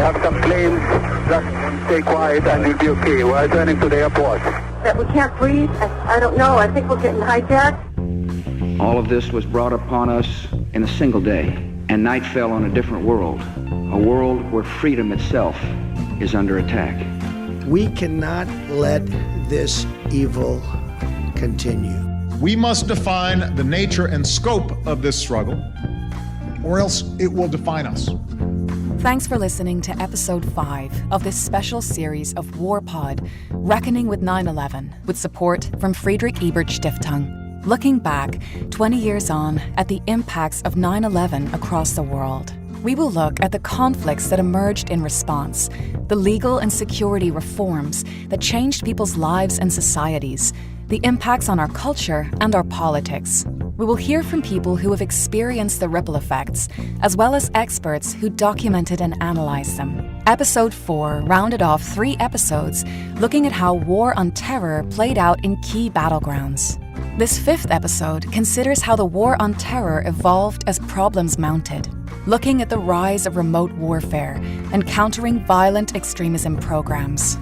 have some planes. Just stay quiet and you'll be okay. We're turning to the airport. That we can't breathe? I don't know. I think we're getting hijacked. All of this was brought upon us in a single day, and night fell on a different world, a world where freedom itself is under attack. We cannot let this evil continue. We must define the nature and scope of this struggle, or else it will define us. Thanks for listening to episode 5 of this special series of Warpod Reckoning with 9/11, with support from Friedrich Ebert Stiftung. Looking back 20 years on at the impacts of 9/11 across the world. We will look at the conflicts that emerged in response, the legal and security reforms that changed people's lives and societies, the impacts on our culture and our politics. We will hear from people who have experienced the ripple effects, as well as experts who documented and analysed them. Episode 4 rounded off 3 episodes looking at how war on terror played out in key battlegrounds. This 5th episode considers how the war on terror evolved as problems mounted, looking at the rise of remote warfare and countering violent extremism programs.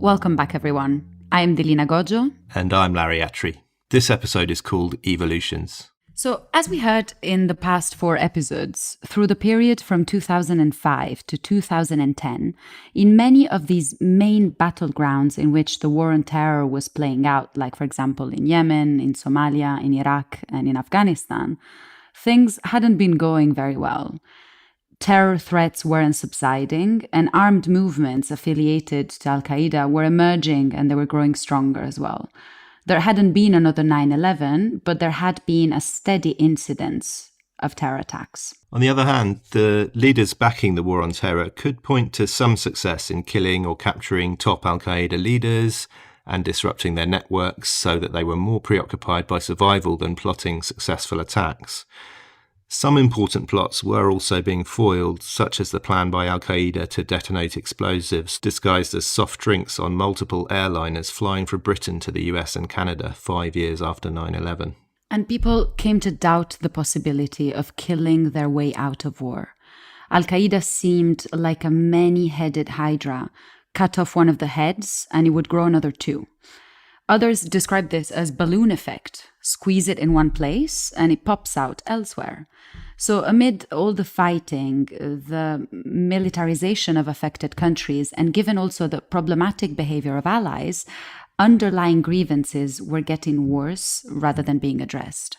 Welcome back, everyone. I'm Delina Goxho. And I'm Larry Attree. This episode is called Evolutions. So, as we heard in the past 4 episodes, through the period from 2005 to 2010, in many of these main battlegrounds in which the war on terror was playing out, like, for example, in Yemen, in Somalia, in Iraq, and in Afghanistan, things hadn't been going very well. Terror threats weren't subsiding, and armed movements affiliated to Al-Qaeda were emerging, and they were growing stronger as well. There hadn't been another 9/11, but there had been a steady incidence of terror attacks. On the other hand, the leaders backing the war on terror could point to some success in killing or capturing top Al-Qaeda leaders and disrupting their networks so that they were more preoccupied by survival than plotting successful attacks. Some important plots were also being foiled, such as the plan by Al-Qaeda to detonate explosives disguised as soft drinks on multiple airliners flying from Britain to the US and Canada 5 years after 9/11. And people came to doubt the possibility of killing their way out of war. Al-Qaeda seemed like a many-headed hydra. Cut off one of the heads and it would grow another 2. Others describe this as balloon effect. Squeeze it in one place and it pops out elsewhere. So amid all the fighting, the militarization of affected countries, and given also the problematic behavior of allies, underlying grievances were getting worse rather than being addressed.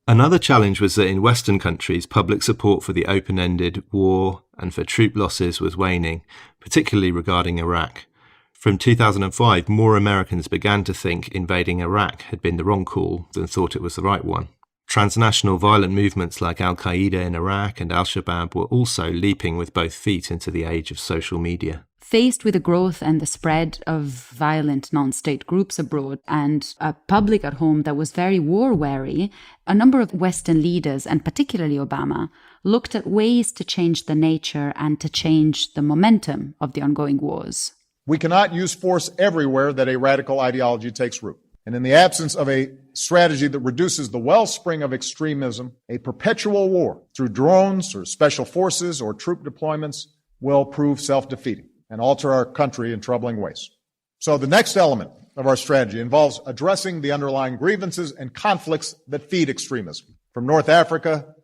Another challenge was that in Western countries, public support for the open-ended war and for troop losses was waning, particularly regarding Iraq. From 2005, more Americans began to think invading Iraq had been the wrong call than thought it was the right one. Transnational violent movements like Al-Qaeda in Iraq and Al-Shabaab were also leaping with both feet into the age of social media. Faced with the growth and the spread of violent non-state groups abroad and a public at home that was very war-weary, a number of Western leaders, and particularly Obama, looked at ways to change the nature and to change the momentum of the ongoing wars. We cannot use force everywhere that a radical ideology takes root. And in the absence of a strategy that reduces the wellspring of extremism, a perpetual war through drones or special forces or troop deployments will prove self-defeating and alter our country in troubling ways. So the next element of our strategy involves addressing the underlying grievances and conflicts that feed extremism, from North Africa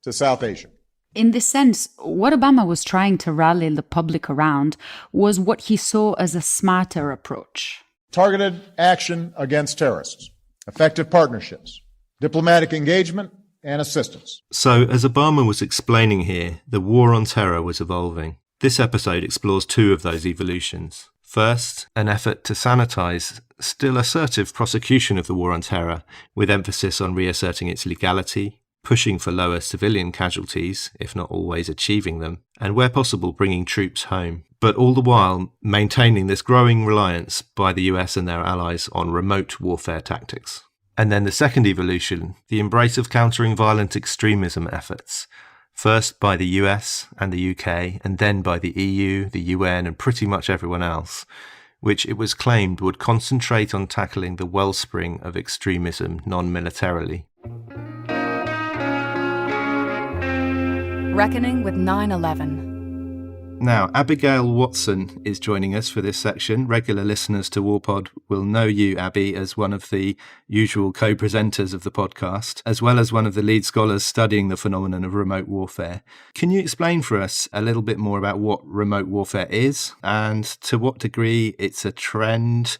to South Asia. In this sense, what Obama was trying to rally the public around was what he saw as a smarter approach. Targeted action against terrorists, effective partnerships, diplomatic engagement, and assistance. So, as Obama was explaining here, the war on terror was evolving. This episode explores 2 of those evolutions. First, an effort to sanitize still assertive prosecution of the war on terror, with emphasis on reasserting its legality, pushing for lower civilian casualties, if not always achieving them, and where possible bringing troops home. But all the while maintaining this growing reliance by the US and their allies on remote warfare tactics. And then the second evolution, the embrace of countering violent extremism efforts, first by the US and the UK, and then by the EU, the UN, and pretty much everyone else, which it was claimed would concentrate on tackling the wellspring of extremism non-militarily. Reckoning with 9/11. Now, Abigail Watson is joining us for this section. Regular listeners to Warpod will know you, Abby, as one of the usual co-presenters of the podcast, as well as one of the lead scholars studying the phenomenon of remote warfare. Can you explain for us a little bit more about what remote warfare is and to what degree it's a trend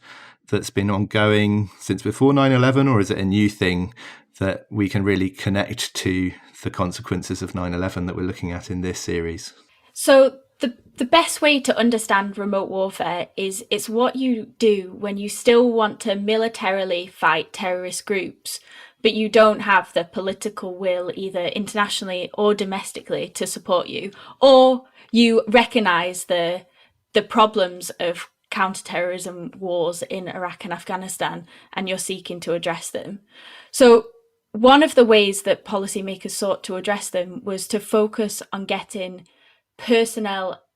that's been ongoing since before 9/11, or is it a new thing that we can really connect to the consequences of 9/11 that we're looking at in this series? So the best way to understand remote warfare is it's what you do when you still want to militarily fight terrorist groups, but you don't have the political will either internationally or domestically to support you, or you recognise the problems of counterterrorism wars in Iraq and Afghanistan, and you're seeking to address them. So one of the ways that policymakers sought to address them was to focus on getting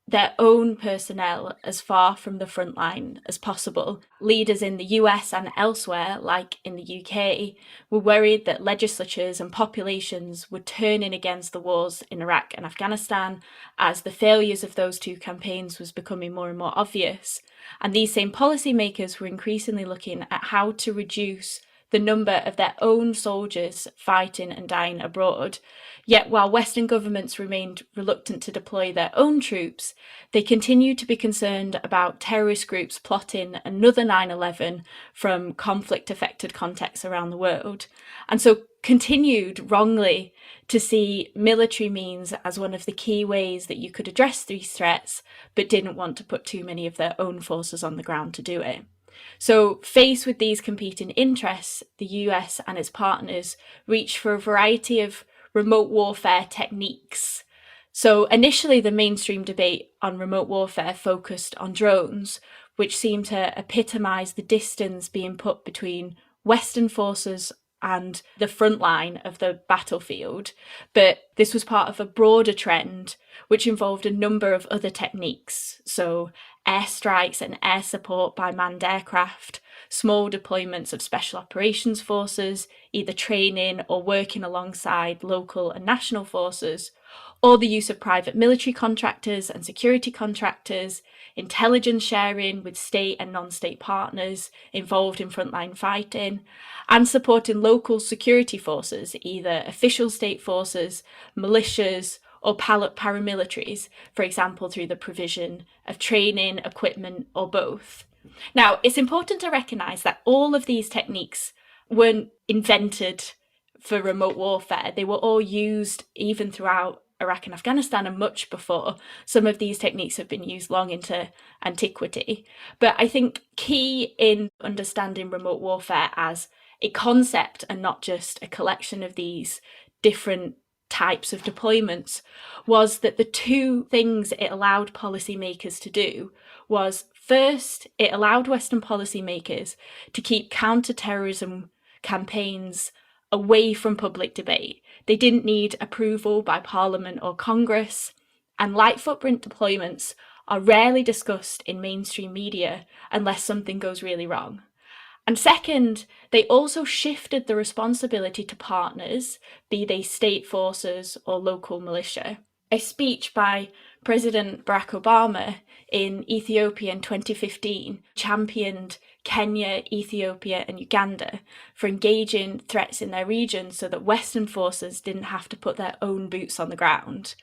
their own personnel as far from the front line as possible. Leaders in the US and elsewhere, like in the UK, were worried that legislatures and populations would turn in against the wars in Iraq and Afghanistan as the failures of those two campaigns was becoming more and more obvious. And these same policymakers were increasingly looking at how to reduce the number of their own soldiers fighting and dying abroad. Yet while Western governments remained reluctant to deploy their own troops, they continued to be concerned about terrorist groups plotting another 9/11 from conflict-affected contexts around the world, and so continued wrongly to see military means as one of the key ways that you could address these threats, but didn't want to put too many of their own forces on the ground to do it. So faced with these competing interests, the US and its partners reached for a variety of remote warfare techniques. So initially the mainstream debate on remote warfare focused on drones, which seemed to epitomise the distance being put between Western forces and the front line of the battlefield. But this was part of a broader trend which involved a number of other techniques. So airstrikes and air support by manned aircraft, small deployments of special operations forces, either training or working alongside local and national forces, or the use of private military contractors and security contractors, intelligence sharing with state and non-state partners involved in frontline fighting, and supporting local security forces, either official state forces, militias, or paramilitaries, for example, through the provision of training, equipment, or both. Now, it's important to recognise that all of these techniques weren't invented for remote warfare. They were all used even throughout Iraq and Afghanistan and much before. Some of these techniques have been used long into antiquity. But I think key in understanding remote warfare as a concept and not just a collection of these different types of deployments was that the two things it allowed policymakers to do was, first, it allowed Western policymakers to keep counter-terrorism campaigns away from public debate. They didn't need approval by Parliament or Congress, and light footprint deployments are rarely discussed in mainstream media unless something goes really wrong. And second, they also shifted the responsibility to partners, be they state forces or local militia. A speech by President Barack Obama in Ethiopia in 2015 championed Kenya, Ethiopia, and Uganda for engaging threats in their region so that Western forces didn't have to put their own boots on the ground.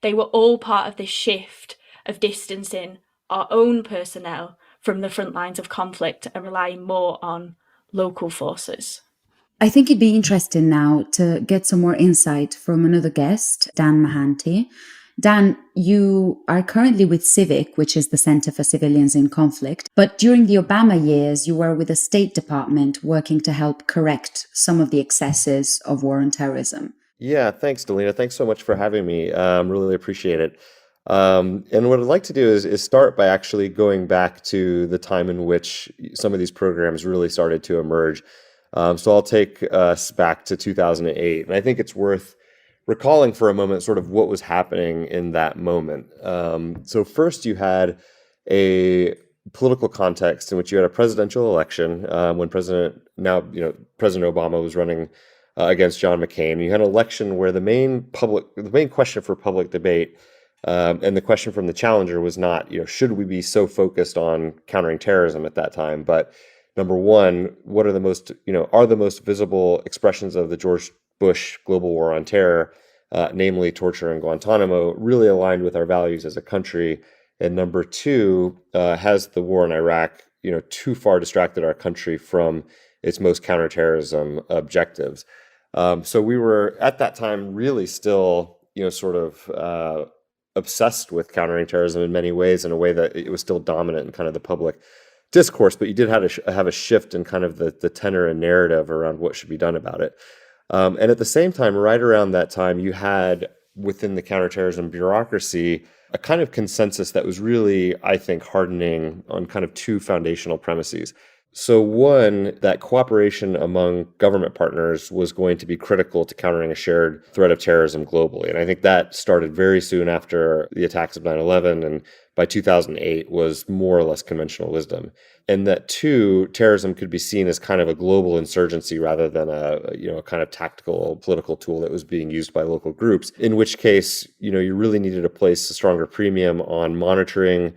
They were all part of this shift of distancing our own personnel from the front lines of conflict and relying more on local forces. I think it'd be interesting now to get some more insight from another guest, Dan Mahanty. Dan, you are currently with CIVIC, which is the Center for Civilians in Conflict, but during the Obama years, you were with the State Department working to help correct some of the excesses of war on terrorism. Yeah, thanks, Delina. Thanks so much for having me. Really appreciate it. And what I'd like to do is start by actually going back to the time in which some of these programs really started to emerge. So I'll take us back to 2008. And I think it's worth recalling for a moment sort of what was happening in that moment. So first you had a political context in which you had a presidential election when President Obama was running against John McCain. You had an election where the main question for public debate and the question from the challenger was not, should we be so focused on countering terrorism at that time, but number one, what are the most visible expressions of the George Bush global war on terror, namely torture and Guantanamo, really aligned with our values as a country? And number two, has the war in Iraq, too far distracted our country from its most counterterrorism objectives? So we were at that time really still, sort of obsessed with countering terrorism in many ways, in a way that it was still dominant in kind of the public discourse, but you did have a shift in kind of the tenor and narrative around what should be done about it. And at the same time, right around that time, you had within the counterterrorism bureaucracy a kind of consensus that was really, I think, hardening on kind of two foundational premises. So one, that cooperation among government partners was going to be critical to countering a shared threat of terrorism globally. And I think that started very soon after the attacks of 9/11, and by 2008 was more or less conventional wisdom. And that two, terrorism could be seen as kind of a global insurgency rather than a kind of tactical political tool that was being used by local groups, in which case, you really needed to place a stronger premium on monitoring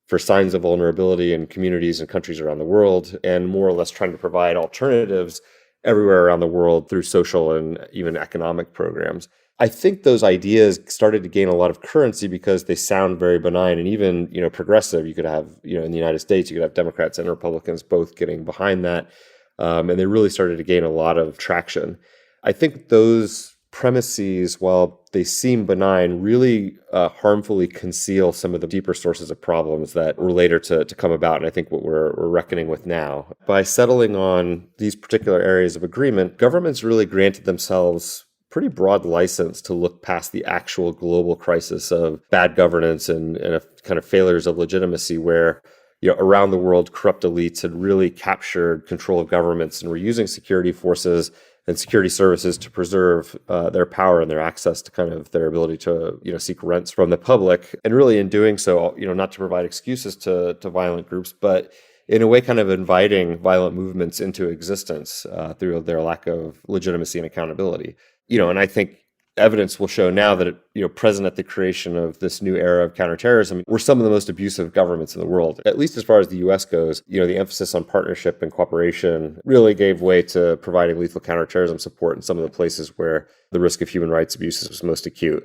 for signs of vulnerability in communities and countries around the world, and more or less trying to provide alternatives everywhere around the world through social and even economic programs. I think those ideas started to gain a lot of currency because they sound very benign and even, progressive. You could have, in the United States, you could have Democrats and Republicans both getting behind that. And they really started to gain a lot of traction. I think those premises, while they seem benign, really harmfully conceal some of the deeper sources of problems that were later to come about. And I think what we're reckoning with now. By settling on these particular areas of agreement, governments really granted themselves pretty broad license to look past the actual global crisis of bad governance and a kind of failures of legitimacy where, around the world, corrupt elites had really captured control of governments and were using security forces and security services to preserve their power and their access to kind of their ability to, seek rents from the public. And really in doing so, not to provide excuses to violent groups, but in a way kind of inviting violent movements into existence through their lack of legitimacy and accountability. And I think evidence will show now that, present at the creation of this new era of counterterrorism, were some of the most abusive governments in the world. At least as far as the U.S. goes, the emphasis on partnership and cooperation really gave way to providing lethal counterterrorism support in some of the places where the risk of human rights abuses was most acute.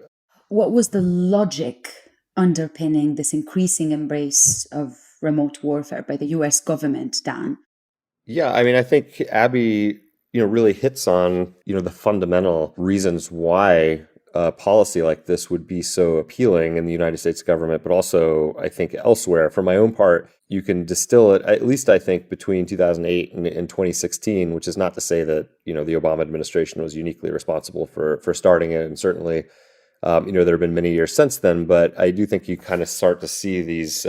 What was the logic underpinning this increasing embrace of remote warfare by the U.S. government, Dan? Yeah, I think Abby really hits on, the fundamental reasons why a policy like this would be so appealing in the United States government, but also, I think, elsewhere. For my own part, you can distill it, at least I think, between 2008 and 2016, which is not to say that, the Obama administration was uniquely responsible for starting it. And certainly, there have been many years since then, but I do think you kind of start to see these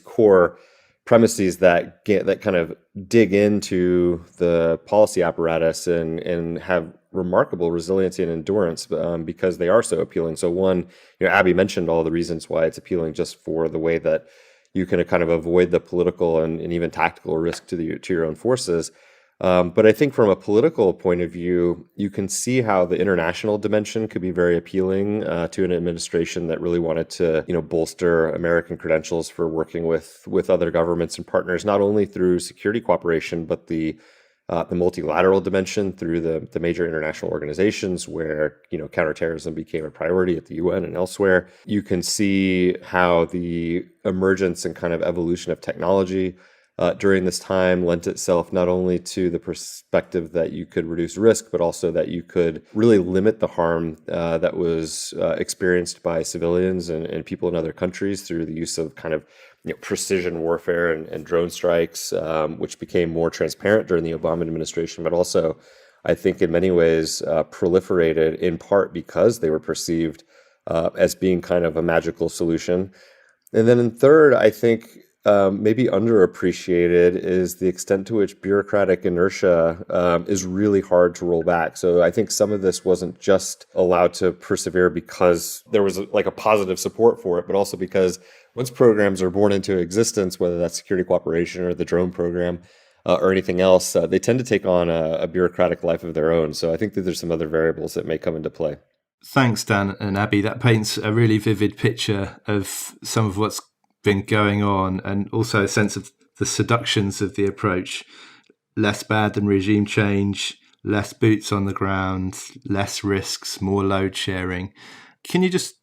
core premises that kind of dig into the policy apparatus and have remarkable resiliency and endurance because they are so appealing. So one, Abby mentioned all the reasons why it's appealing just for the way that you can kind of avoid the political and even tactical risk to your own forces. But I think from a political point of view, you can see how the international dimension could be very appealing to an administration that really wanted to, bolster American credentials for working with other governments and partners, not only through security cooperation, but the multilateral dimension through the major international organizations where, counterterrorism became a priority at the UN and elsewhere. You can see how the emergence and kind of evolution of technology during this time lent itself not only to the perspective that you could reduce risk, but also that you could really limit the harm that was experienced by civilians and people in other countries through the use of kind of precision warfare and drone strikes, which became more transparent during the Obama administration, but also, I think in many ways, proliferated in part because they were perceived as being kind of a magical solution. And then in third, I think maybe underappreciated is the extent to which bureaucratic inertia is really hard to roll back. So I think some of this wasn't just allowed to persevere because there was like a positive support for it, but also because once programs are born into existence, whether that's security cooperation or the drone program, or anything else, they tend to take on a bureaucratic life of their own. So I think that there's some other variables that may come into play. Thanks, Dan and Abby. That paints a really vivid picture of some of what's been going on, and also a sense of the seductions of the approach. Less bad than regime change, less boots on the ground, less risks, more load sharing. Can you just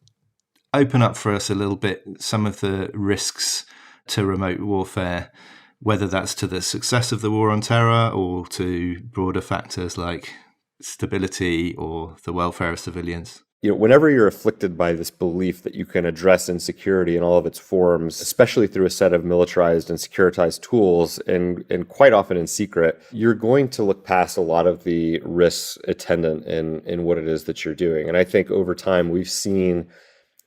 open up for us a little bit some of the risks to remote warfare, whether that's to the success of the war on terror or to broader factors like stability or the welfare of civilians? Whenever you're afflicted by this belief that you can address insecurity in all of its forms, especially through a set of militarized and securitized tools, and quite often in secret, you're going to look past a lot of the risks attendant in what it is that you're doing. And I think over time we've seen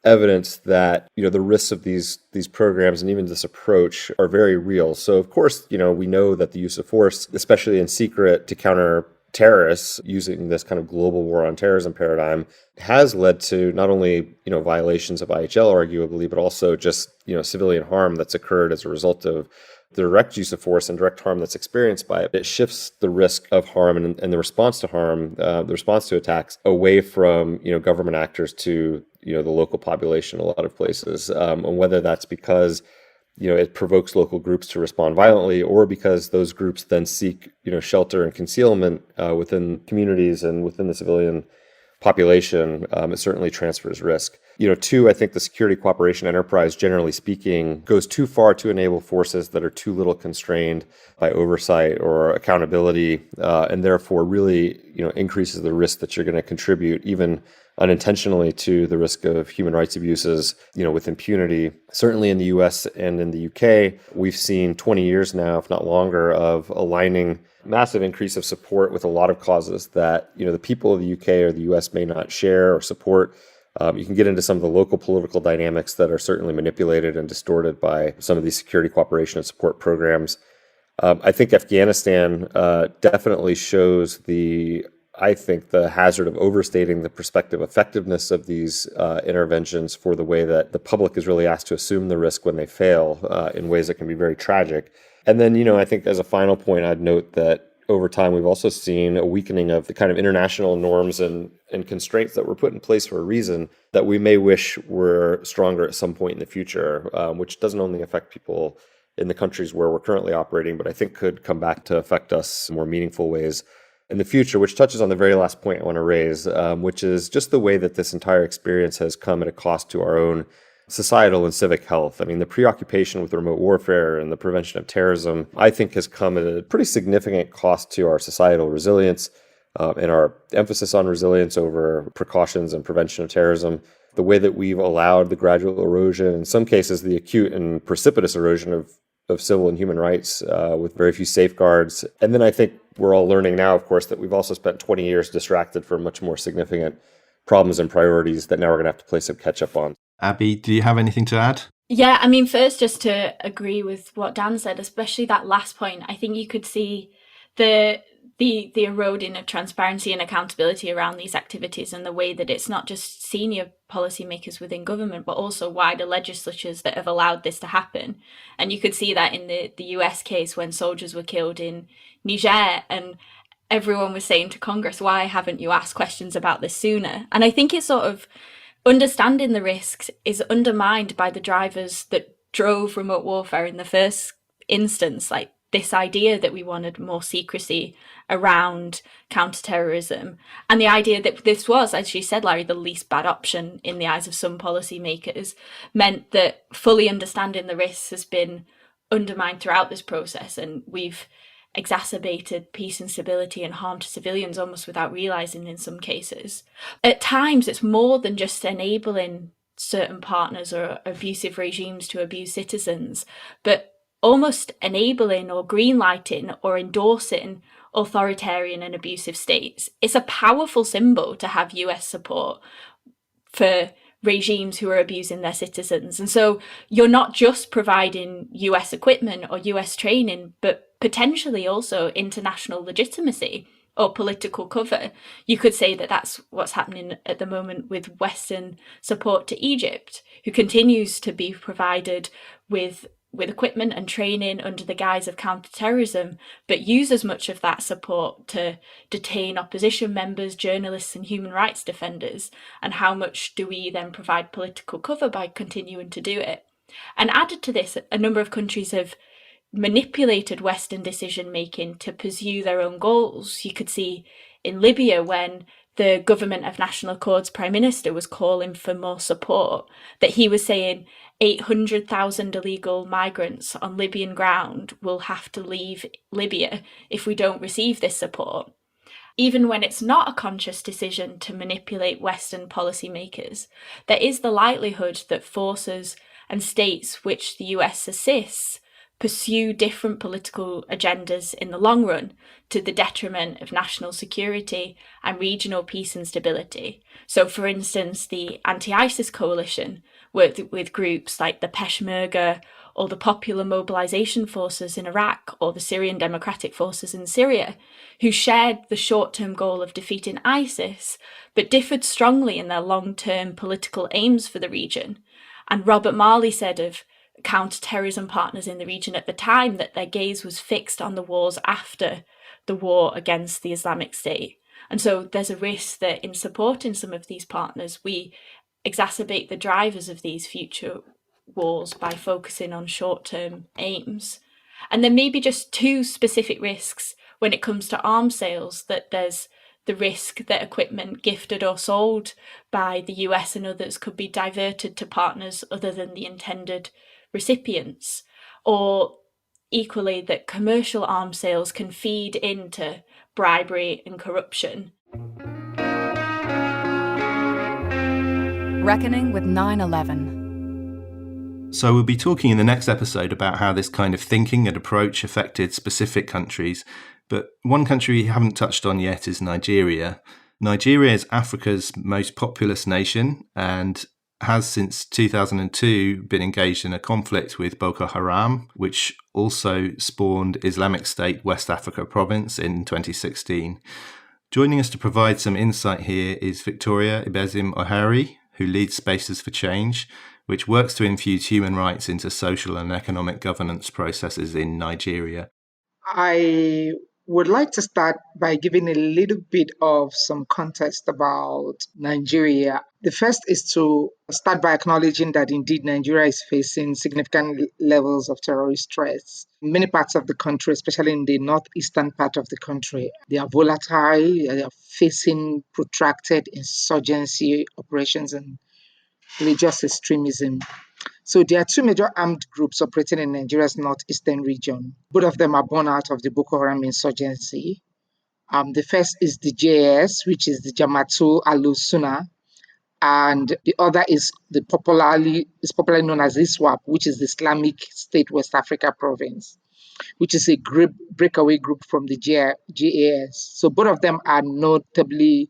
evidence that the risks of these programs and even this approach are very real. So of course, we know that the use of force, especially in secret to counter terrorists using this kind of global war on terrorism paradigm, has led to not only violations of IHL arguably, but also just civilian harm that's occurred as a result of the direct use of force and direct harm that's experienced by it. It shifts the risk of harm and the response to harm, the response to attacks, away from government actors to the local population in a lot of places, and whether that's because it provokes local groups to respond violently, or because those groups then seek, shelter and concealment within communities and within the civilian population. It certainly transfers risk. Two, I think the security cooperation enterprise, generally speaking, goes too far to enable forces that are too little constrained by oversight or accountability, and therefore really, increases the risk that you're going to contribute, even unintentionally, to the risk of human rights abuses, with impunity. Certainly in the US and in the UK, we've seen 20 years now, if not longer, of aligning massive increase of support with a lot of causes that, the people of the UK or the US may not share or support. You can get into some of the local political dynamics that are certainly manipulated and distorted by some of these security cooperation and support programs. I think Afghanistan definitely shows the hazard of overstating the prospective effectiveness of these interventions for the way that the public is really asked to assume the risk when they fail in ways that can be very tragic. And then, I think as a final point, I'd note that over time, we've also seen a weakening of the kind of international norms and constraints that were put in place for a reason that we may wish were stronger at some point in the future, which doesn't only affect people in the countries where we're currently operating, but I think could come back to affect us in more meaningful ways in the future, which touches on the very last point I want to raise, which is just the way that this entire experience has come at a cost to our own societal and civic health. I mean, the preoccupation with remote warfare and the prevention of terrorism, I think, has come at a pretty significant cost to our societal resilience and our emphasis on resilience over precautions and prevention of terrorism. The way that we've allowed the gradual erosion, in some cases the acute and precipitous erosion of civil and human rights with very few safeguards. And then I think we're all learning now, of course, that we've also spent 20 years distracted from much more significant problems and priorities that now we're going to have to play some catch up on. Abby, do you have anything to add? Yeah, I mean, first, just to agree with what Dan said, especially that last point, I think you could see the eroding of transparency and accountability around these activities, and the way that it's not just senior policymakers within government, but also wider legislatures that have allowed this to happen. And you could see that in the US case when soldiers were killed in Niger, and everyone was saying to Congress, why haven't you asked questions about this sooner? And I think it's sort of understanding the risks is undermined by the drivers that drove remote warfare in the first instance, like this idea that we wanted more secrecy around counterterrorism, and the idea that this was, as you said, Larry, the least bad option in the eyes of some policymakers, meant that fully understanding the risks has been undermined throughout this process, and we've exacerbated peace and stability and harm to civilians almost without realising in some cases. At times, it's more than just enabling certain partners or abusive regimes to abuse citizens, but almost enabling or greenlighting or endorsing authoritarian and abusive states. It's a powerful symbol to have US support for regimes who are abusing their citizens. And so you're not just providing US equipment or US training, but potentially also international legitimacy or political cover. You could say that that's what's happening at the moment with Western support to Egypt, who continues to be provided with with equipment and training under the guise of counterterrorism, but use as much of that support to detain opposition members, journalists and human rights defenders? And how much do we then provide political cover by continuing to do it? And added to this, a number of countries have manipulated Western decision-making to pursue their own goals. You could see in Libya, when the Government of National Accord's Prime Minister was calling for more support, that he was saying 800,000 illegal migrants on Libyan ground will have to leave Libya if we don't receive this support. Even when it's not a conscious decision to manipulate Western policymakers, there is the likelihood that forces and states which the US assists pursue different political agendas in the long run to the detriment of national security and regional peace and stability. So, for instance, the anti-ISIS coalition worked with groups like the Peshmerga or the Popular Mobilization Forces in Iraq or the Syrian Democratic Forces in Syria, who shared the short-term goal of defeating ISIS, but differed strongly in their long-term political aims for the region. And Robert Marley said of counter-terrorism partners in the region at the time that their gaze was fixed on the wars after the war against the Islamic State. And so there's a risk that in supporting some of these partners, we exacerbate the drivers of these future wars by focusing on short-term aims. And there may be just two specific risks when it comes to arms sales, that there's the risk that equipment gifted or sold by the US and others could be diverted to partners other than the intended recipients, or equally that commercial arms sales can feed into bribery and corruption. Reckoning with 9/11. So we'll be talking in the next episode about how this kind of thinking and approach affected specific countries. But one country we haven't touched on yet is Nigeria. Nigeria is Africa's most populous nation and has since 2002 been engaged in a conflict with Boko Haram, which also spawned Islamic State West Africa Province in 2016. Joining us to provide some insight here is Victoria Ibezim Ohaeri, who leads Spaces for Change, which works to infuse human rights into social and economic governance processes in Nigeria. I would like to start by giving a little bit of some context about Nigeria. The first is to start by acknowledging that indeed Nigeria is facing significant levels of terrorist threats. In many parts of the country, especially in the northeastern part of the country, they are volatile, they are facing protracted insurgency operations and religious extremism. So there are two major armed groups operating in Nigeria's northeastern region. Both of them are born out of the Boko Haram insurgency. The first is the JAS, which is the Jamaatul al-Sunnah, and the other is popularly known as ISWAP, which is the Islamic State West Africa Province, which is a breakaway group from the JAS. So both of them are notably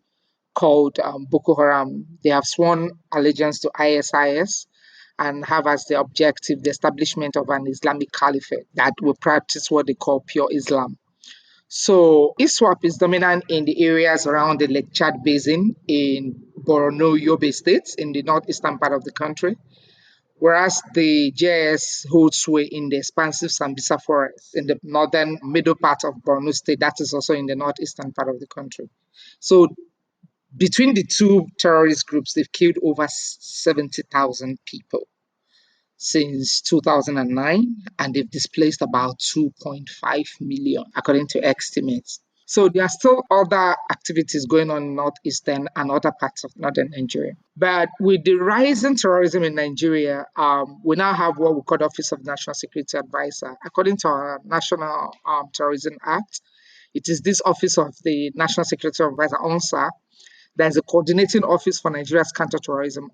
called Boko Haram. They have sworn allegiance to ISIS and have as their objective the establishment of an Islamic caliphate that will practice what they call pure Islam. So ISWAP is dominant in the areas around the Lake Chad Basin in Borno, Yobe states in the northeastern part of the country, whereas the JS holds sway in the expansive Sambisa forest in the northern middle part of Borno state, that is also in the northeastern part of the country. So between the two terrorist groups, they've killed over 70,000 people since 2009, and they've displaced about 2.5 million, according to estimates. So there are still other activities going on in northeastern and other parts of northern Nigeria. But with the rising terrorism in Nigeria, we now have what we call the Office of National Security Advisor. According to our National Terrorism Act, it is this Office of the National Security Advisor, ONSA, there's a coordinating office for Nigeria's counterterrorism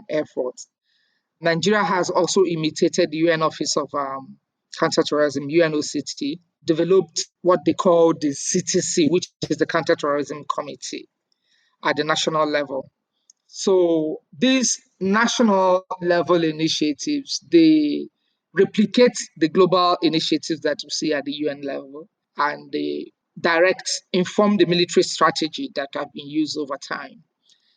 efforts. Nigeria has also imitated the UN Office of Counterterrorism, UNOCT, developed what they call the CTC, which is the Counterterrorism Committee at the national level. So these national level initiatives, they replicate the global initiatives that we see at the UN level, and they inform the military strategy that have been used over time.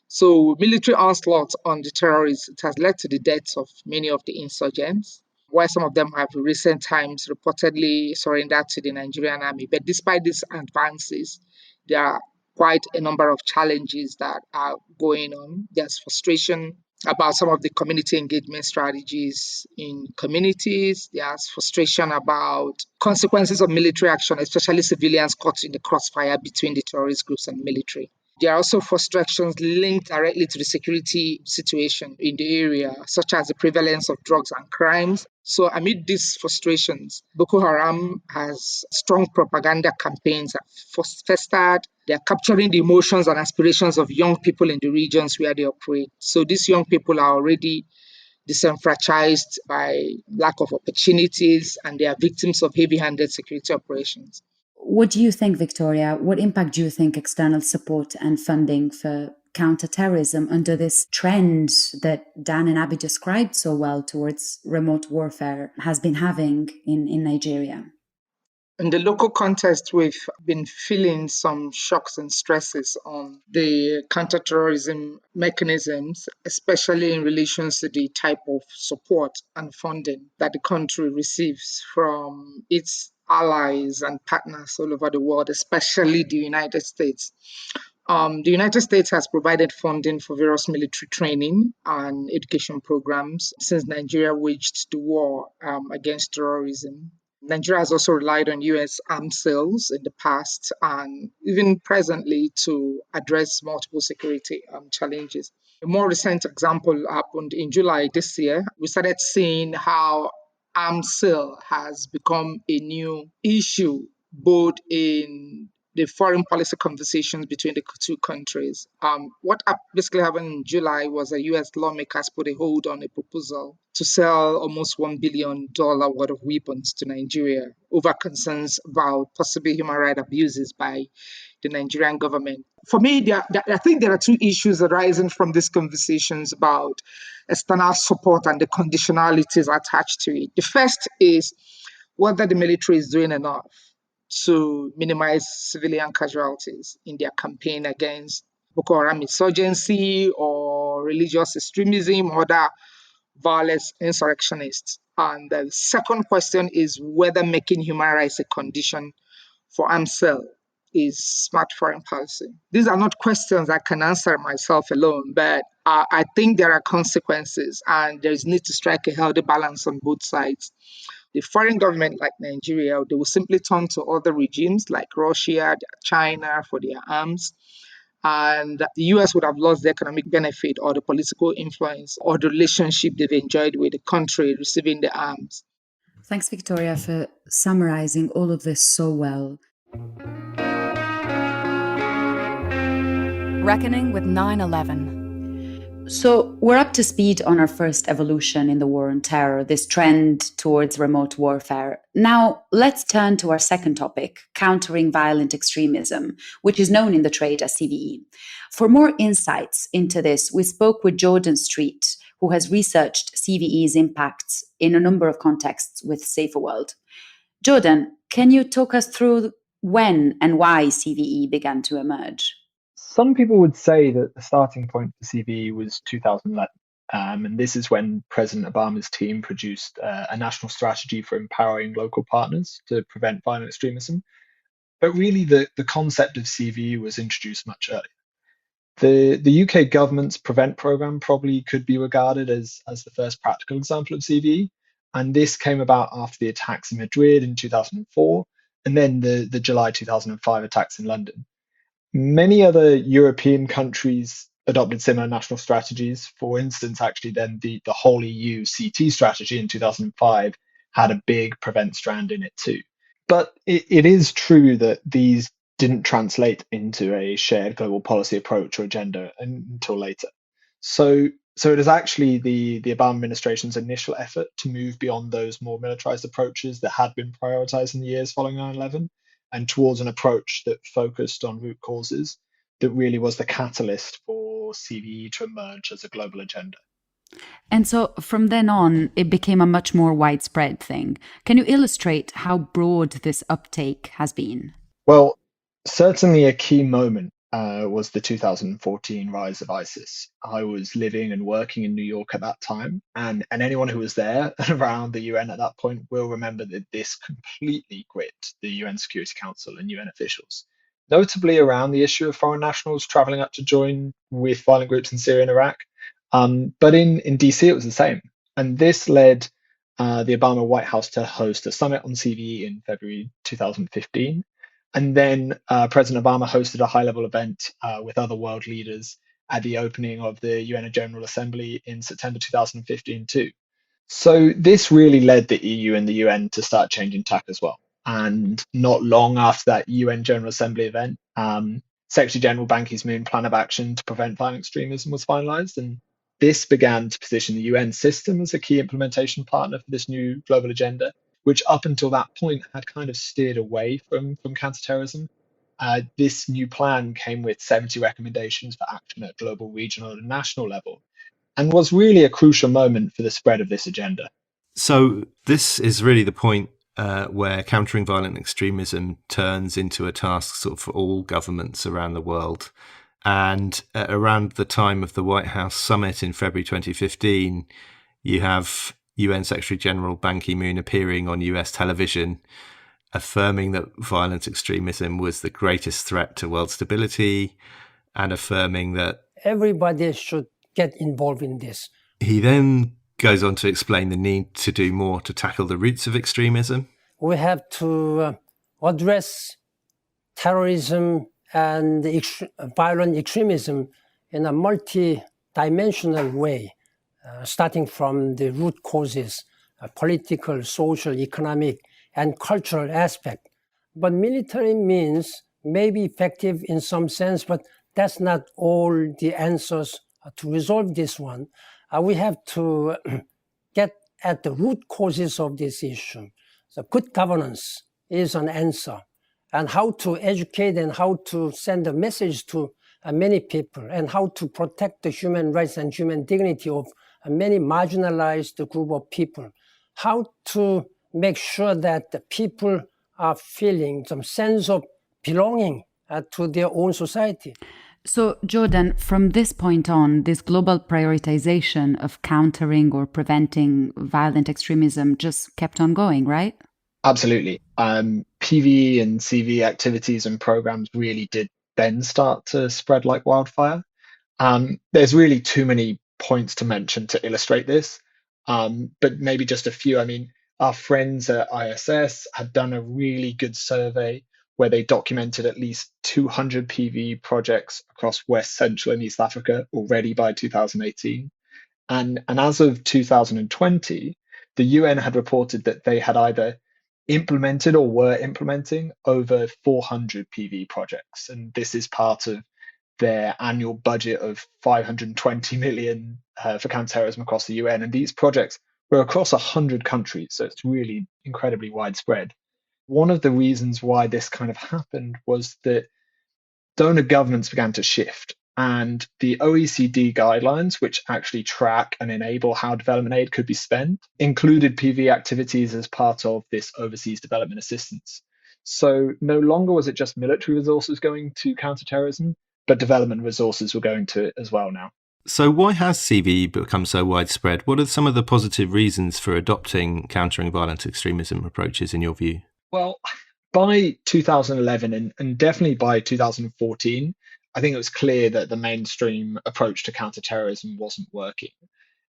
So military onslaught on the terrorists, it has led to the deaths of many of the insurgents. where some of them have in recent times reportedly surrendered to the Nigerian army. But despite these advances, there are quite a number of challenges that are going on. There's frustration about some of the community engagement strategies in communities. There's frustration about consequences of military action, especially civilians caught in the crossfire between the terrorist groups and military. There are also frustrations linked directly to the security situation in the area, such as the prevalence of drugs and crimes. So amid these frustrations, Boko Haram has strong propaganda campaigns that festered. They're capturing the emotions and aspirations of young people in the regions where they operate. So these young people are already disenfranchised by lack of opportunities, and they are victims of heavy-handed security operations. What do you think, Victoria? What impact do you think external support and funding for counterterrorism under this trend that Dan and Abby described so well towards remote warfare has been having in Nigeria? In the local context, we've been feeling some shocks and stresses on the counterterrorism mechanisms, especially in relation to the type of support and funding that the country receives from its allies and partners all over the world, especially the United States. The United States has provided funding for various military training and education programs since Nigeria waged the war against terrorism. Nigeria has also relied on US arms sales in the past and even presently to address multiple security challenges. A more recent example happened in July this year. We started seeing how arms sale has become a new issue, both in the foreign policy conversations between the two countries. What basically happened in July was that US lawmakers put a hold on a proposal to sell almost $1 billion worth of weapons to Nigeria over concerns about possible human rights abuses by the Nigerian government. For me, I think there are two issues arising from these conversations about external support and the conditionalities attached to it. The first is whether the military is doing enough to minimize civilian casualties in their campaign against Boko Haram insurgency or religious extremism or other violent insurrectionists. And the second question is whether making human rights a condition for arms sale is smart foreign policy. These are not questions I can answer myself alone, but I think there are consequences and there is need to strike a healthy balance on both sides. The foreign government like Nigeria, they will simply turn to other regimes like Russia, China for their arms. And the US would have lost the economic benefit or the political influence or the relationship they've enjoyed with the country receiving the arms. Thanks, Victoria, for summarizing all of this so well. Reckoning with 9/11. So we're up to speed on our first evolution in the war on terror, this trend towards remote warfare. Now, let's turn to our second topic, countering violent extremism, which is known in the trade as CVE. For more insights into this, we spoke with Jordan Street, who has researched CVE's impacts in a number of contexts with Saferworld. Jordan, can you talk us through when and why CVE began to emerge? Some people would say that the starting point for CVE was 2011, and this is when President Obama's team produced a national strategy for empowering local partners to prevent violent extremism. But really, the concept of CVE was introduced much earlier. The UK government's Prevent programme probably could be regarded as the first practical example of CVE, and this came about after the attacks in Madrid in 2004, and then the July 2005 attacks in London. Many other European countries adopted similar national strategies. For instance, actually, then the whole EU CT strategy in 2005 had a big prevent strand in it too. But it is true that these didn't translate into a shared global policy approach or agenda until later. So it is actually the Obama administration's initial effort to move beyond those more militarized approaches that had been prioritized in the years following 9/11 and towards an approach that focused on root causes that really was the catalyst for CVE to emerge as a global agenda. And so from then on, it became a much more widespread thing. Can you illustrate how broad this uptake has been? Well, certainly a key moment was the 2014 rise of ISIS. I was living and working in New York at that time, and anyone who was there around the UN at that point will remember that this completely gripped the UN Security Council and UN officials, notably around the issue of foreign nationals traveling up to join with violent groups in Syria and Iraq. But in DC, it was the same. And this led the Obama White House to host a summit on CVE in February 2015. And then President Obama hosted a high-level event with other world leaders at the opening of the UN General Assembly in September 2015 too. So this really led the EU and the UN to start changing tack as well. And not long after that UN General Assembly event, Secretary General Ban Ki-moon's plan of action to prevent violent extremism was finalized. And this began to position the UN system as a key implementation partner for this new global agenda, which up until that point had kind of steered away from counterterrorism. This new plan came with 70 recommendations for action at global, regional, and national level, and was really a crucial moment for the spread of this agenda. So this is really the point where countering violent extremism turns into a task sort of for all governments around the world. And around the time of the White House summit in February 2015, you have UN Secretary General Ban Ki-moon appearing on US television, affirming that violent extremism was the greatest threat to world stability, and affirming that everybody should get involved in this. He then goes on to explain the need to do more to tackle the roots of extremism. We have to address terrorism and violent extremism in a multi-dimensional way, starting from the root causes, political, social, economic, and cultural aspect. But military means may be effective in some sense, but that's not all the answers to resolve this one. We have to get at the root causes of this issue. So good governance is an answer, and how to educate and how to send a message to many people, and how to protect the human rights and human dignity of many marginalized group of people, how to make sure that the people are feeling some sense of belonging to their own society. So, Jordan, from this point on, this global prioritization of countering or preventing violent extremism just kept on going, right? Absolutely. PVE and CVE activities and programs really did then start to spread like wildfire. There's really too many points to mention to illustrate this, but maybe just a few. I mean, our friends at ISS had done a really good survey where they documented at least 200 PVE projects across West, Central, and East Africa already by 2018. And as of 2020, the UN had reported that they had either implemented or were implementing over 400 PVE projects. And this is part of their annual budget of 520 million for counterterrorism across the UN. And these projects were across 100 countries, so it's really incredibly widespread. One of the reasons why this kind of happened was that donor governments began to shift, and the OECD guidelines, which actually track and enable how development aid could be spent, included PV activities as part of this overseas development assistance. So no longer was it just military resources going to counterterrorism, but development resources were going to it as well now. So why has CVE become so widespread? What are some of the positive reasons for adopting countering violent extremism approaches in your view? Well, by 2011 and definitely by 2014, I think it was clear that the mainstream approach to counterterrorism wasn't working.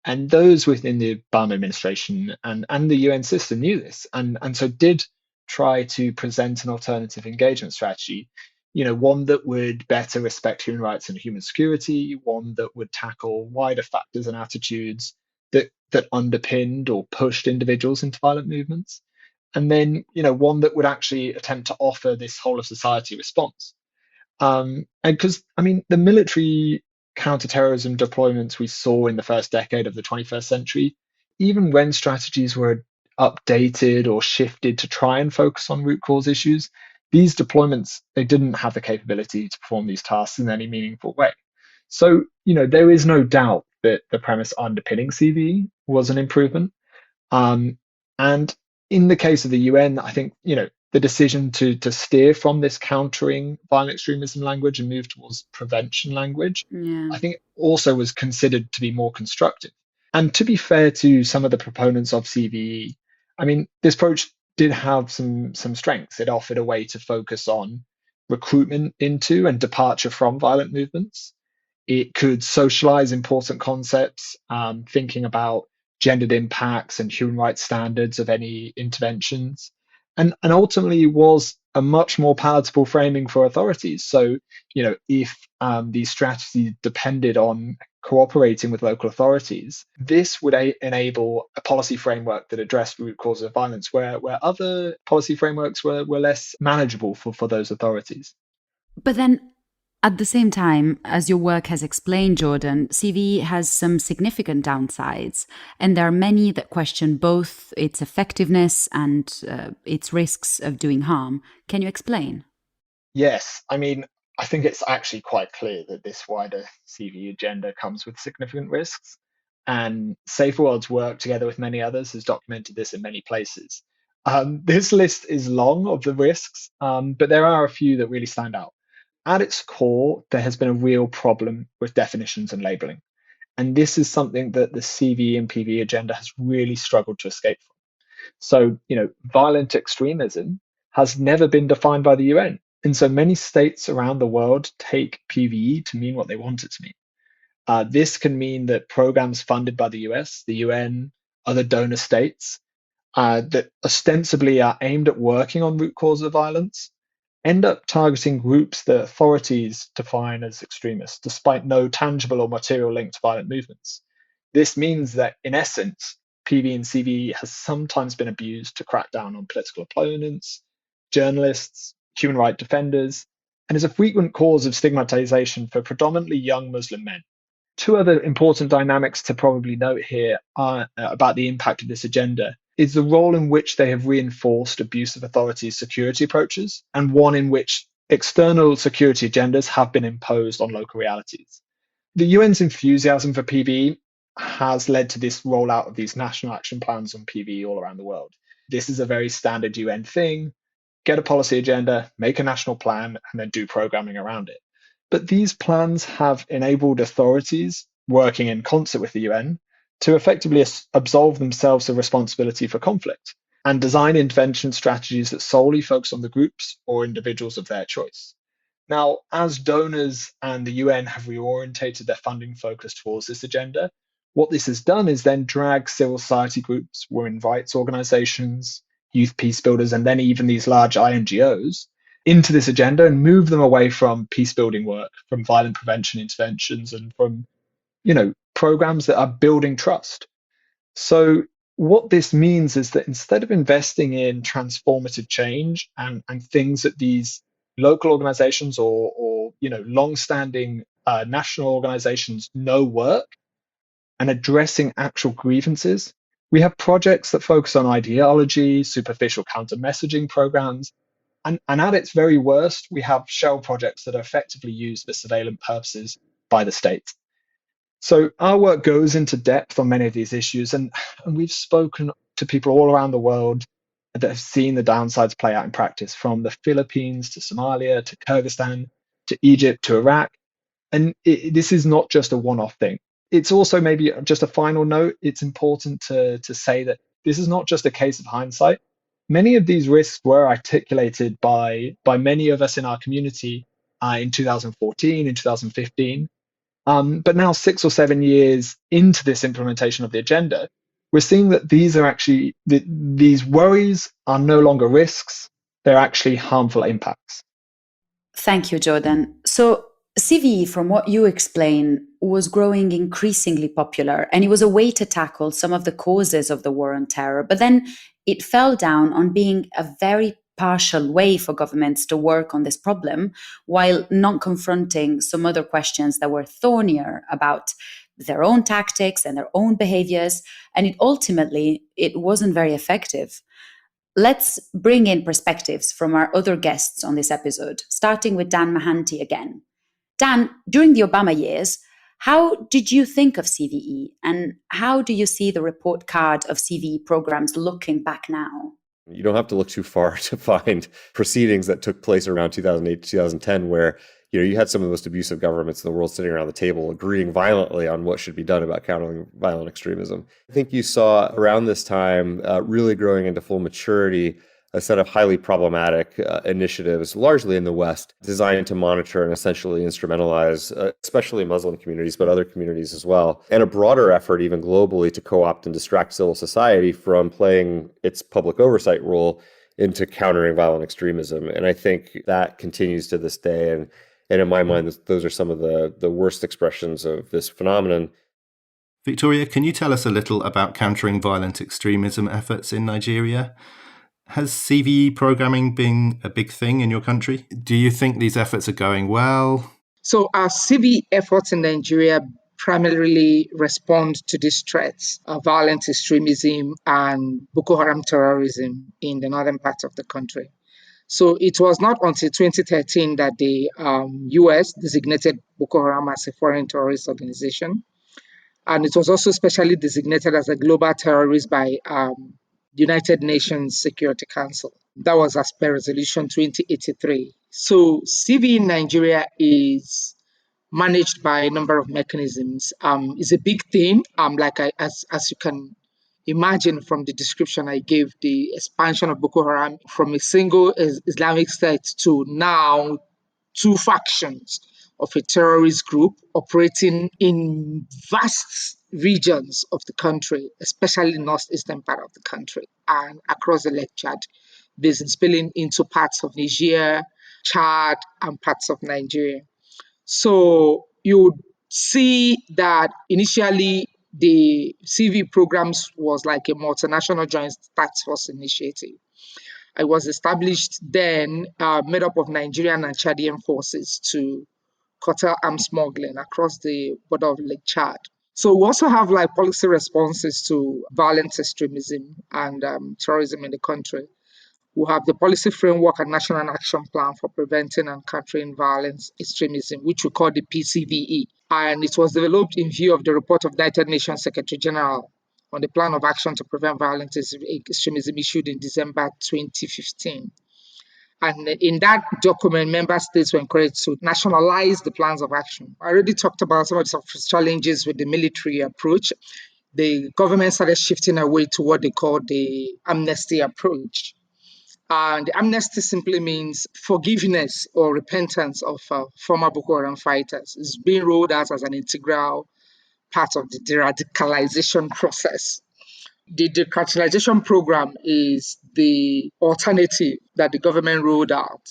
And those within the Obama administration and the UN system knew this, and so did try to present an alternative engagement strategy, one that would better respect human rights and human security, one that would tackle wider factors and attitudes that underpinned or pushed individuals into violent movements. And then, one that would actually attempt to offer this whole of society response. And because, the military counterterrorism deployments we saw in the first decade of the 21st century, even when strategies were updated or shifted to try and focus on root cause issues, these deployments, they didn't have the capability to perform these tasks in any meaningful way. So, there is no doubt that the premise underpinning CVE was an improvement. And in the case of the UN, I think, the decision to steer from this countering violent extremism language and move towards prevention language, I think also was considered to be more constructive. And to be fair to some of the proponents of CVE, I mean, this approach did have some strengths. It offered a way to focus on recruitment into and departure from violent movements. It could socialize important concepts, thinking about gendered impacts and human rights standards of any interventions, and ultimately was a much more palatable framing for authorities. So, if these strategies depended on cooperating with local authorities, this would enable a policy framework that addressed root causes of violence, where other policy frameworks were less manageable for those authorities. But then, at the same time, as your work has explained, Jordan, CVE has some significant downsides, and there are many that question both its effectiveness and its risks of doing harm. Can you explain? Yes, I mean, I think it's actually quite clear that this wider CVE agenda comes with significant risks, and Saferworld's work, together with many others, has documented this in many places. This list is long of the risks, but there are a few that really stand out. At its core, there has been a real problem with definitions and labeling. And this is something that the CVE and PVE agenda has really struggled to escape from. So, violent extremism has never been defined by the UN. And so many states around the world take PVE to mean what they want it to mean. This can mean that programs funded by the US, the UN, other donor states, that ostensibly are aimed at working on root causes of violence, end up targeting groups that authorities define as extremists, despite no tangible or material link to violent movements. This means that, in essence, PV and CVE has sometimes been abused to crack down on political opponents, journalists, human rights defenders, and is a frequent cause of stigmatization for predominantly young Muslim men. Two other important dynamics to probably note here are about the impact of this agenda is the role in which they have reinforced abusive authorities' security approaches, and one in which external security agendas have been imposed on local realities. The UN's enthusiasm for PVE has led to this rollout of these national action plans on PVE all around the world. This is a very standard UN thing. Get a policy agenda, make a national plan, and then do programming around it. But these plans have enabled authorities working in concert with the UN to effectively absolve themselves of responsibility for conflict and design intervention strategies that solely focus on the groups or individuals of their choice. Now, as donors and the UN have reorientated their funding focus towards this agenda, what this has done is then drag civil society groups, women's rights organizations, youth peace builders, and then even these large INGOs into this agenda and move them away from peace building work, from violent prevention interventions, and from programs that are building trust. So what this means is that instead of investing in transformative change and things that these local organizations or long-standing national organizations know work, and addressing actual grievances, we have projects that focus on ideology, superficial counter-messaging programs, and at its very worst, we have shell projects that are effectively used for surveillance purposes by the state. So our work goes into depth on many of these issues, and we've spoken to people all around the world that have seen the downsides play out in practice, from the Philippines to Somalia to Kyrgyzstan to Egypt to Iraq. And this is not just a one-off thing. It's also, maybe just a final note, it's important to say that this is not just a case of hindsight. Many of these risks were articulated by many of us in our community in 2014, in 2015. But now, 6 or 7 years into this implementation of the agenda, we're seeing that these worries are no longer risks, they're actually harmful impacts. Thank you, Jordan. So CVE, from what you explain, was growing increasingly popular, and it was a way to tackle some of the causes of the war on terror. But then it fell down on being a very partial way for governments to work on this problem, while not confronting some other questions that were thornier about their own tactics and their own behaviors. And it wasn't very effective. Let's bring in perspectives from our other guests on this episode, starting with Dan Mahanty again. Dan, during the Obama years, how did you think of CVE, and how do you see the report card of CVE programs looking back now? You don't have to look too far to find proceedings that took place around 2008 to 2010 where you had some of the most abusive governments in the world sitting around the table agreeing violently on what should be done about countering violent extremism. I think you saw around this time really growing into full maturity a set of highly problematic initiatives, largely in the West, designed to monitor and essentially instrumentalize, especially Muslim communities, but other communities as well, and a broader effort even globally to co-opt and distract civil society from playing its public oversight role into countering violent extremism. And I think that continues to this day. And in my mind, those are some of the worst expressions of this phenomenon. Victoria, can you tell us a little about countering violent extremism efforts in Nigeria? Has CVE programming been a big thing in your country? Do you think these efforts are going well? So our CVE efforts in Nigeria primarily respond to these threats of violent extremism and Boko Haram terrorism in the northern part of the country. So it was not until 2013 that the US designated Boko Haram as a foreign terrorist organization. And it was also specially designated as a global terrorist by United Nations Security Council. That was as per Resolution 2083. So CVE in Nigeria is managed by a number of mechanisms. It's a big thing. As you can imagine from the description I gave, the expansion of Boko Haram from a single Islamic state to now 2 factions of a terrorist group operating in vast regions of the country, especially the northeastern part of the country and across the Lake Chad basin, spilling into parts of Niger, Chad, and parts of Nigeria. So you would see that initially the CVE programs was like a multinational joint task force initiative. It was established then, made up of Nigerian and Chadian forces to curtail arms smuggling across the border of Lake Chad. So we also have like policy responses to violent extremism and terrorism in the country. We have the policy framework and national action plan for preventing and countering violence extremism, which we call the PCVE. And it was developed in view of the report of the United Nations Secretary General on the plan of action to prevent violent extremism issued in December 2015. And in that document, member states were encouraged to nationalize the plans of action. I already talked about some of the challenges with the military approach. The government started shifting away to what they call the amnesty approach. And the amnesty simply means forgiveness or repentance of former Boko Haram fighters. It's being rolled out as an integral part of the de-radicalization process. The decartelization program is the alternative that the government rolled out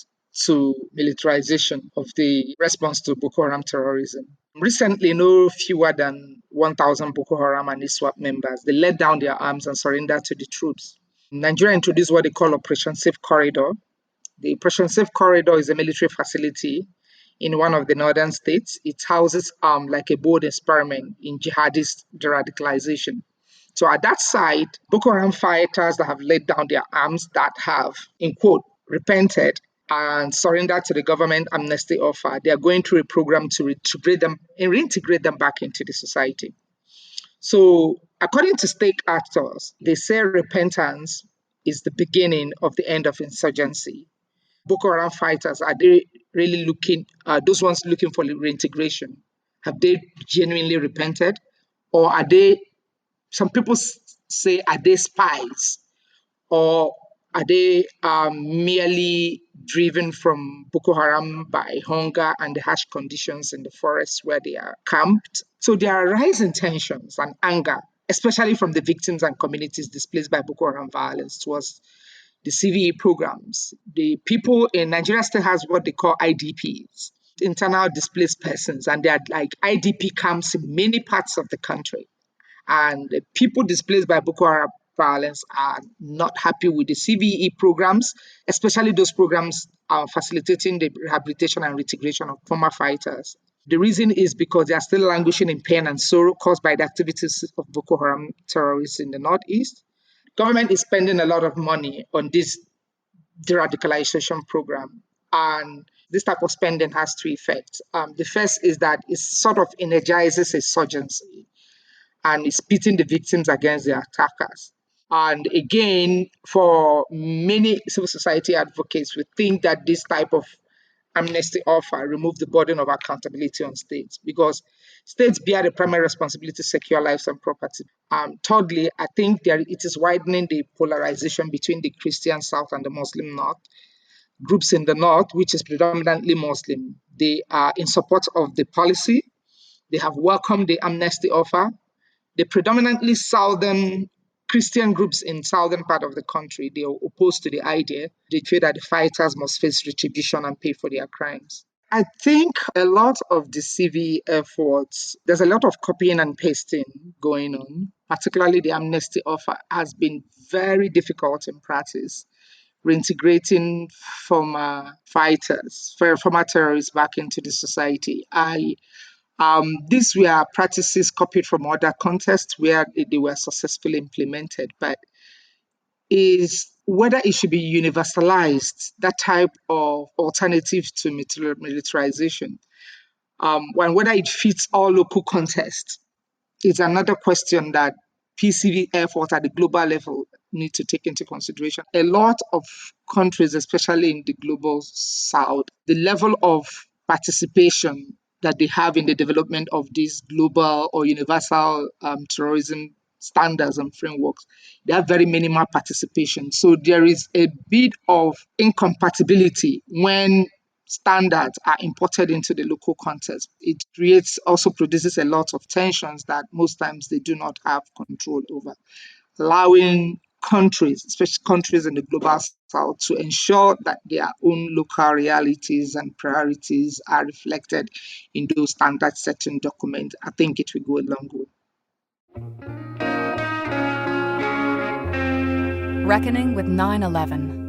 to militarization of the response to Boko Haram terrorism. Recently, no fewer than 1,000 Boko Haram and ISWAP members, they let down their arms and surrendered to the troops. Nigeria introduced what they call Operation Safe Corridor. The Operation Safe Corridor is a military facility in one of the northern states. It houses like a bold experiment in jihadist de-radicalization. So at that site, Boko Haram fighters that have laid down their arms, that have, in quote, repented and surrendered to the government amnesty offer, they are going through a program to reintegrate them back into the society. So according to stake actors, they say repentance is the beginning of the end of insurgency. Boko Haram fighters, are they really looking, those ones looking for reintegration, have they genuinely repented? Or are they, some people say, are they spies? Or are they merely driven from Boko Haram by hunger and the harsh conditions in the forests where they are camped? So there are rising tensions and anger, especially from the victims and communities displaced by Boko Haram violence towards the CVE programs. The people in Nigeria still has what they call IDPs, internal displaced persons, and they are like IDP camps in many parts of the country. And the people displaced by Boko Haram violence are not happy with the CVE programs, especially those programs facilitating the rehabilitation and reintegration of former fighters. The reason is because they are still languishing in pain and sorrow caused by the activities of Boko Haram terrorists in the Northeast. Government is spending a lot of money on this de-radicalization program. And this type of spending has 2 effects. The first is that it sort of energizes insurgency and is pitting the victims against the attackers. And again, for many civil society advocates, we think that this type of amnesty offer remove the burden of accountability on states, because states bear the primary responsibility to secure lives and property. Thirdly, I think it is widening the polarization between the Christian South and the Muslim North. Groups in the North, which is predominantly Muslim, they are in support of the policy. They have welcomed the amnesty offer. The predominantly Southern Christian groups in southern part of the country, they are opposed to the idea. They feel that the fighters must face retribution and pay for their crimes. I think a lot of the CVE efforts, there's a lot of copying and pasting going on, particularly the amnesty offer has been very difficult in practice, reintegrating former fighters, former terrorists back into the society. These were practices copied from other contexts where they were successfully implemented, but is whether it should be universalized, that type of alternative to militarization, and whether it fits all local contexts is another question that PCV efforts at the global level need to take into consideration. A lot of countries, especially in the global south, the level of participation that they have in the development of these global or universal terrorism standards and frameworks, they have very minimal participation. So there is a bit of incompatibility when standards are imported into the local context. It also produces a lot of tensions that most times they do not have control over, allowing countries, especially countries in the global south, to ensure that their own local realities and priorities are reflected in those standard setting documents. I think it will go a long way. Reckoning with 9/11.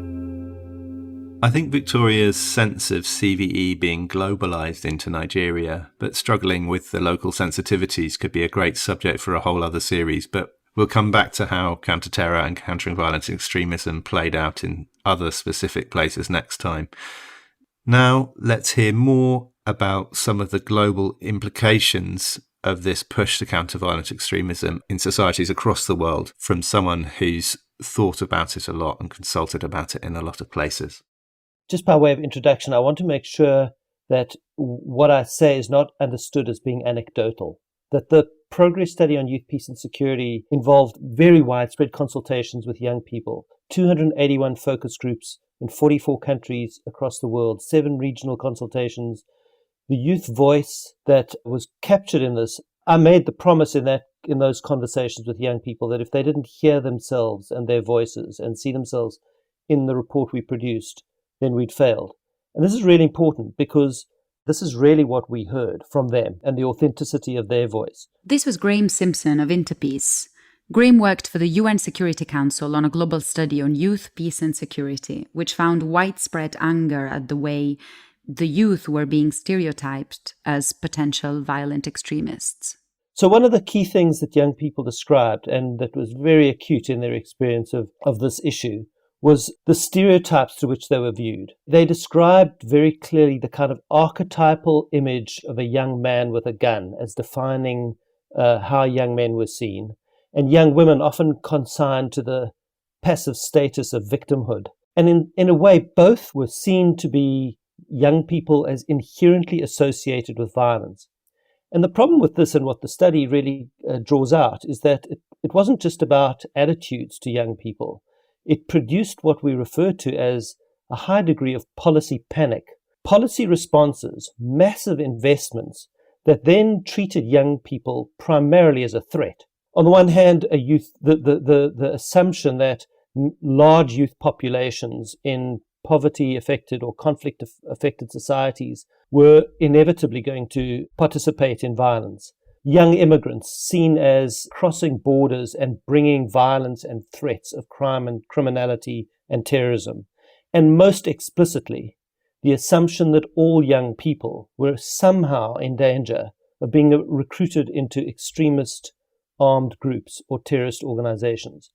I think Victoria's sense of CVE being globalised into Nigeria, but struggling with the local sensitivities, could be a great subject for a whole other series, but we'll come back to how counter-terror and countering violence and extremism played out in other specific places next time. Now, let's hear more about some of the global implications of this push to counter violent extremism in societies across the world from someone who's thought about it a lot and consulted about it in a lot of places. Just by way of introduction, I want to make sure that what I say is not understood as being anecdotal, that the progress study on youth, peace and security involved very widespread consultations with young people, 281 focus groups in 44 countries across the world, 7 regional consultations. The youth voice that was captured in this, I made the promise in those conversations with young people that if they didn't hear themselves and their voices and see themselves in the report we produced, then we'd failed. And this is really important because this is really what we heard from them and the authenticity of their voice. This was Graeme Simpson of Interpeace. Graeme worked for the UN Security Council on a global study on youth, peace and security, which found widespread anger at the way the youth were being stereotyped as potential violent extremists. So one of the key things that young people described, and that was very acute in their experience of this issue, was the stereotypes to which they were viewed. They described very clearly the kind of archetypal image of a young man with a gun as defining how young men were seen, and young women often consigned to the passive status of victimhood. And in a way, both were seen to be young people as inherently associated with violence. And the problem with this and what the study really draws out is that it wasn't just about attitudes to young people. It produced what we refer to as a high degree of policy panic, policy responses, massive investments that then treated young people primarily as a threat. On the one hand, the assumption that large youth populations in poverty-affected or conflict-affected societies were inevitably going to participate in violence. Young immigrants seen as crossing borders and bringing violence and threats of crime and criminality and terrorism. And most explicitly, the assumption that all young people were somehow in danger of being recruited into extremist armed groups or terrorist organizations.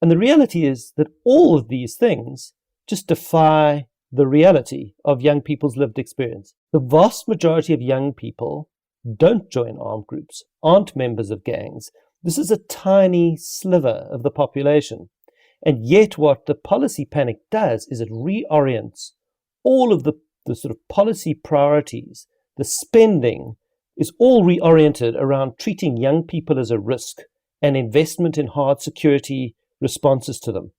And the reality is that all of these things just defy the reality of young people's lived experience. The vast majority of young people don't join armed groups, aren't members of gangs. This is a tiny sliver of the population. And yet what the policy panic does is it reorients all of the sort of policy priorities. The spending is all reoriented around treating young people as a risk and investment in hard security responses to them.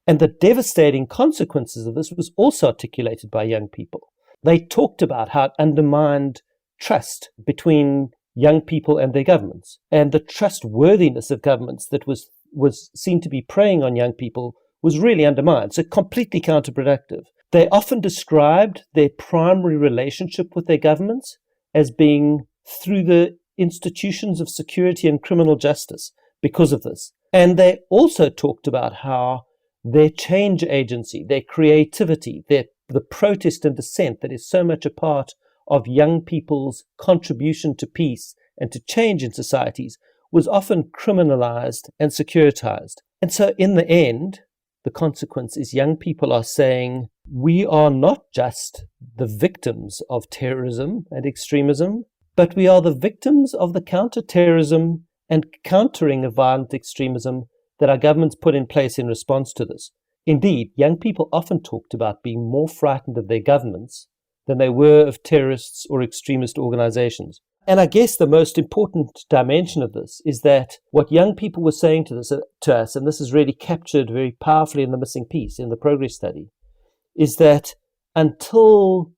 And the devastating consequences of this was also articulated by young people. They talked about how it undermined trust between young people and their governments, and the trustworthiness of governments that was seen to be preying on young people was really undermined. So completely counterproductive. They often described their primary relationship with their governments as being through the institutions of security and criminal justice because of this. And they also talked about how their change agency, their creativity, the protest and dissent that is so much a part of young people's contribution to peace and to change in societies was often criminalized and securitized. And so in the end, the consequence is young people are saying, we are not just the victims of terrorism and extremism, but we are the victims of the counter-terrorism and countering of violent extremism that our governments put in place in response to this. Indeed, young people often talked about being more frightened of their governments than they were of terrorists or extremist organizations. And I guess the most important dimension of this is that what young people were saying to us, and this is really captured very powerfully in the missing piece, in the progress study, is that until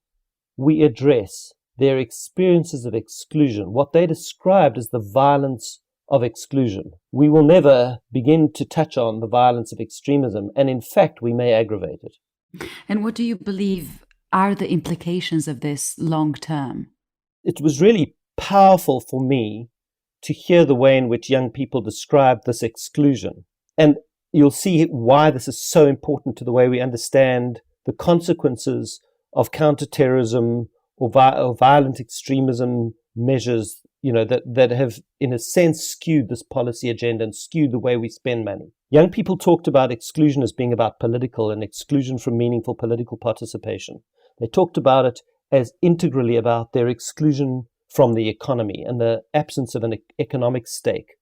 we address their experiences of exclusion, what they described as the violence of exclusion, we will never begin to touch on the violence of extremism, and in fact, we may aggravate it. And what do you believe are the implications of this long term? It was really powerful for me to hear the way in which young people describe this exclusion. And you'll see why this is so important to the way we understand the consequences of counterterrorism or violent extremism measures, that have, in a sense, skewed this policy agenda and skewed the way we spend money. Young people talked about exclusion as being about political and exclusion from meaningful political participation. They talked about it as integrally about their exclusion from the economy and the absence of an economic stake.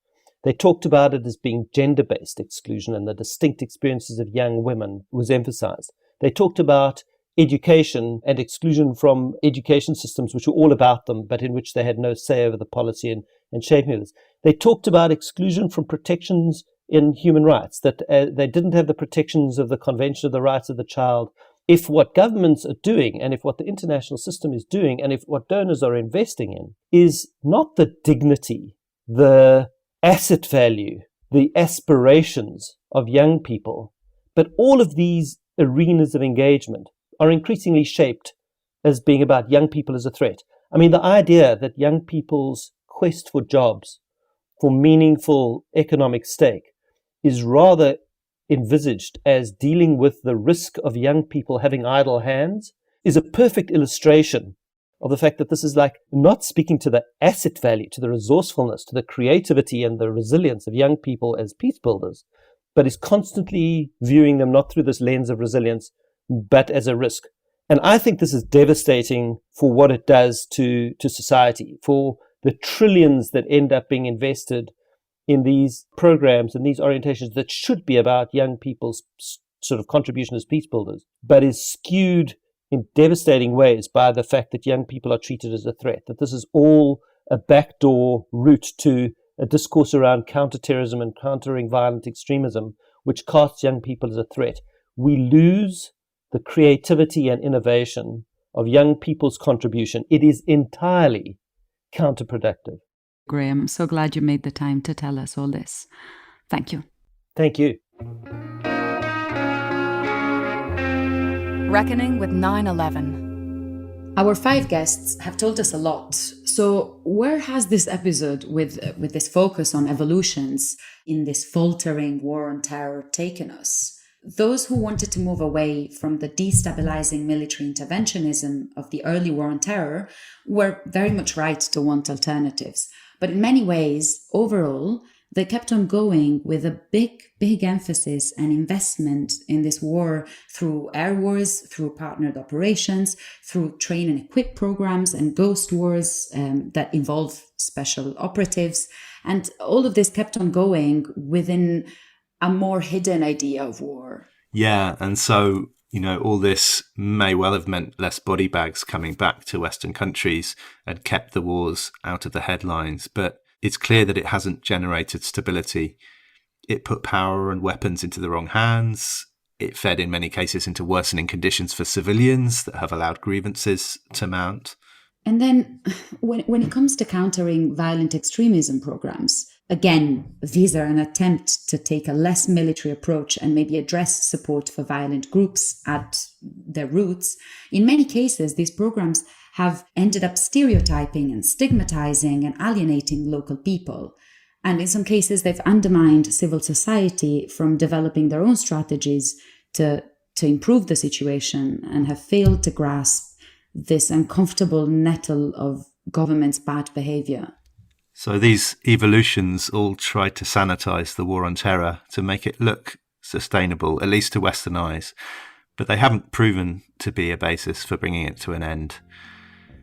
They talked about it as being gender-based exclusion, and the distinct experiences of young women was emphasized. They talked about education and exclusion from education systems which were all about them, but in which they had no say over the policy and shaping of this. They talked about exclusion from protections in human rights, that they didn't have the protections of the Convention of the Rights of the Child. If what governments are doing, and if what the international system is doing, and if what donors are investing in is not the dignity, the asset value, the aspirations of young people, but all of these arenas of engagement are increasingly shaped as being about young people as a threat. I mean, the idea that young people's quest for jobs, for meaningful economic stake, is rather envisaged as dealing with the risk of young people having idle hands is a perfect illustration of the fact that this is like not speaking to the asset value, to the resourcefulness, to the creativity and the resilience of young people as peace builders, but is constantly viewing them not through this lens of resilience, but as a risk. And I think this is devastating for what it does to society, for the trillions that end up being invested in these programs and these orientations that should be about young people's sort of contribution as peace builders, but is skewed in devastating ways by the fact that young people are treated as a threat, that this is all a backdoor route to a discourse around counterterrorism and countering violent extremism, which casts young people as a threat. We lose the creativity and innovation of young people's contribution. It is entirely counterproductive. Graeme, I'm so glad you made the time to tell us all this. Thank you. Thank you. Reckoning with 9/11. Our 5 guests have told us a lot. So where has this episode with this focus on evolutions in this faltering war on terror taken us? Those who wanted to move away from the destabilizing military interventionism of the early war on terror were very much right to want alternatives. But in many ways, overall, They kept on going with a big emphasis and investment in this war through air wars, through partnered operations, through train and equip programs and ghost wars that involve special operatives. And all of this kept on going within a more hidden idea of war. Yeah, and so, all this may well have meant less body bags coming back to Western countries and kept the wars out of the headlines, but it's clear that it hasn't generated stability. It put power and weapons into the wrong hands. It fed in many cases into worsening conditions for civilians that have allowed grievances to mount. And then when it comes to countering violent extremism programs, again, these are an attempt to take a less military approach and maybe address support for violent groups at their roots. In many cases, these programs have ended up stereotyping and stigmatizing and alienating local people. And in some cases, they've undermined civil society from developing their own strategies to improve the situation, and have failed to grasp this uncomfortable nettle of government's bad behavior. So these evolutions all tried to sanitize the war on terror to make it look sustainable, at least to Western eyes, but they haven't proven to be a basis for bringing it to an end.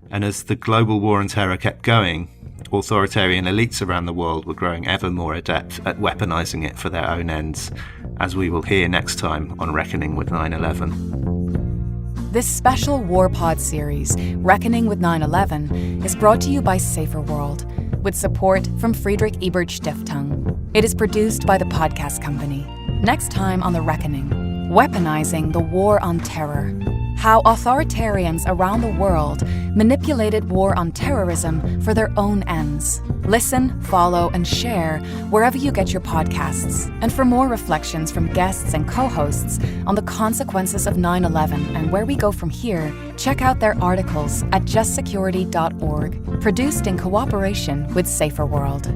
And as the global war on terror kept going, authoritarian elites around the world were growing ever more adept at weaponizing it for their own ends, as we will hear next time on Reckoning with 9/11. This special Warpod series, Reckoning with 9/11, is brought to you by Saferworld, with support from Friedrich Ebert Stiftung. It is produced by the Podcast Company. Next time on The Reckoning, weaponizing the war on terror. How authoritarians around the world manipulated war on terrorism for their own ends. Listen, follow, and share wherever you get your podcasts. And for more reflections from guests and co-hosts on the consequences of 9/11 and where we go from here, check out their articles at justsecurity.org, produced in cooperation with Saferworld.